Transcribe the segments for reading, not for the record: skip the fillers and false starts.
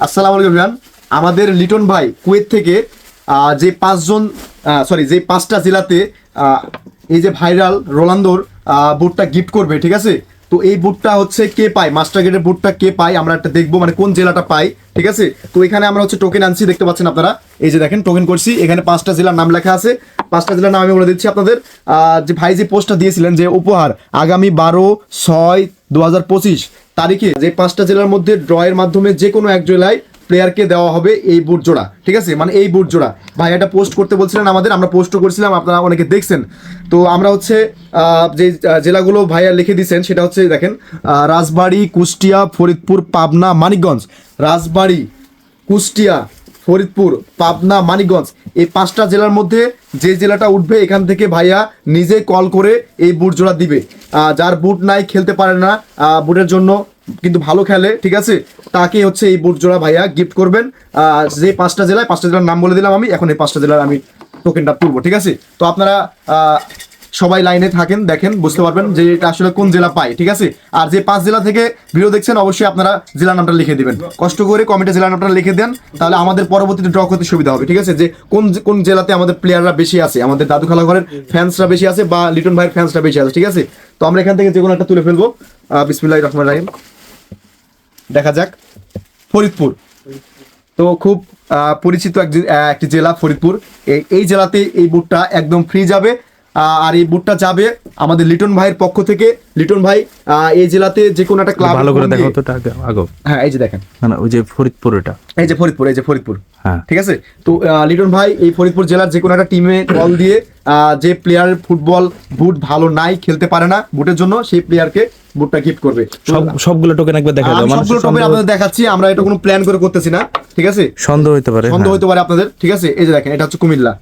আসসালামু আলাইকুম এভরিওয়ান। আমাদের লিটন ভাই কুয়েত থেকে যে যে 5টা জেলাতে এই যে ভাইরাল রোনালদোর বুটটা গিফট করবে, ঠিক আছে? তো এই বুটটা হচ্ছে কে পায়, মাস্টার গ্রেডের বুটটা কে পায় আমরা একটা দেখবো, মানে কোন জেলাটা পায়, ঠিক আছে? তো এখানে আমরা হচ্ছে টোকেন আনছি, দেখতে পাচ্ছেন আপনারা, এই যে দেখেন টোকেন করছি, এখানে 5টা জেলার নাম লেখা আছে। 5টা জেলার নাম আমি বলে দিচ্ছি আপনাদের। যে ভাই যে পোস্টটা দিয়েছিলেন যে উপহার আগামী 12/6/2025 তারিখে যে 5টা জেলার মধ্যে ড্রয়ের মাধ্যমে যে কোনো এক জেলায় প্লেয়ারকে দেওয়া হবে এই বুট জোড়া, ঠিক আছে? মানে এই বুট জোড়া ভাই এটা পোস্ট করতে বলছিলেন আমাদের, আমরা পোস্টও করছিলাম, আপনারা অনেকে দেখছেন। তো আমরা হচ্ছে যে জেলাগুলো ভাইয়া লিখে দিয়েছেন সেটা হচ্ছে দেখেন, রাজবাড়ী, কুষ্টিয়া, ফরিদপুর, পাবনা, মানিকগঞ্জ। রাজবাড়ী, কুষ্টিয়া, ফরিদপুর, পাবনা, মানিকগঞ্জ, এই 5টা জেলার মধ্যে যে জেলাটা উঠবে এখান থেকে ভাইয়া নিজে কল করে এই বুট জোড়া দিবে। যার বুট নাই, খেলতে পারে না, বুটের জন্য কিন্তু ভালো খেলে, ঠিক আছে, তাকে হচ্ছে এই বুট জোড়া ভাইয়া গিফট করবেন। যে 5টা জেলার নাম বলে দিলাম আমি, এখন এই 5টা জেলার আমি টোকেনটা তুলবো, ঠিক আছে? তো আপনারা সবাই লাইনে থাকেন, দেখেন, বুঝতে পারবেন যে এটা আসলে কোন জেলা পায়, ঠিক আছে? আর যে 5 জেলা থেকে ভিডিও দেখছেন অবশ্যই আপনারা জেলার নামটা লিখে দিবেন, কষ্ট করে কমেন্টে জেলার নামটা লিখে দেন, তাহলে আমাদের পরবর্তীতে ড্র করতে সুবিধা হবে, ঠিক আছে? যে কোন জেলাতে আমাদের প্লেয়াররা বেশি আছে, আমাদের দাদু খালা ঘরের ফ্যান্সরা বেশি আছে বা লিটন ভাইয়ের ফ্যান্সরা বেশি আছে, ঠিক আছে? তো আমরা এখান থেকে যে কোনো একটা তুলে ফেলবো। বিসমিল্লাহির রহমানির রহিম। দেখা যাক, ফরিদপুর তো খুব পরিচিত একটি জেলা ফরিদপুর। এই জেলাতে এই বুটটা একদম ফ্রি যাবে। আর এই বুটটা যাবে আমাদের লিটন ভাইয়ের পক্ষ থেকে। লিটন ভাই এই জেলাতে যে কোনো একটা ক্লাব, ভালো করে দেখো তো আগে। হ্যাঁ এই যে দেখেন, না ওই যে ফরিদপুর, এটা এই যে ফরিদপুর, হ্যাঁ ঠিক আছে? তো লিটন ভাই এই ফরিদপুর জেলার যে কোনো একটা টিমে কল দিয়ে যে প্লেয়ার ফুটবল বুট ভালো নাই, খেলতে পারে না বুটের জন্য, সেই প্লেয়ারকে বুটটা গিফট করবে। সবগুলো টোকেন একবার দেখা দাও, সবগুলো টোকেন আপনাদের দেখাচ্ছি, আমরা এটা কোনো প্ল্যান করে করতেছি না, ঠিক আছে? সন্দেহ হতে পারে আপনাদের, ঠিক আছে? এই যে দেখেন, এটা হচ্ছে কুমিল্লা,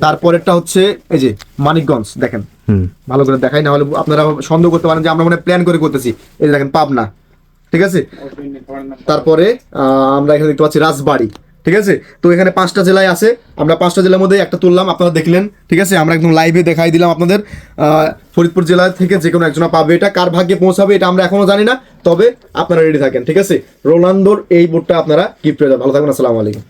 তারপরেরটা হচ্ছে এই যে মানিকগঞ্জ, দেখেন ভালো করে দেখাই, না হলে আপনারা সন্দেহ করতে পারেন যে আমরা মানে প্ল্যান করে করতেছি। এই যে দেখেন পাবনা, ঠিক আছে? তারপরে আমরা এখানে দেখতে পাচ্ছি রাজবাড়ী, ঠিক আছে? তো এখানে 5টা জেলায় আছে, আমরা 5টা জেলার মধ্যে একটা তুললাম, আপনারা দেখলেন, ঠিক আছে? আমরা একদম লাইভে দেখাই দিলাম আপনাদের। ফরিদপুর জেলা থেকে যে কোনো একজনা পাবে, এটা কার ভাগ্যে পৌঁছাবে এটা আমরা এখনো জানি না, তবে আপনারা রেডি থাকেন, ঠিক আছে? রোনালদোর এই বুটটা আপনারা গিফট হয়ে যান। ভালো থাকবেন, আসসালামু আলাইকুম।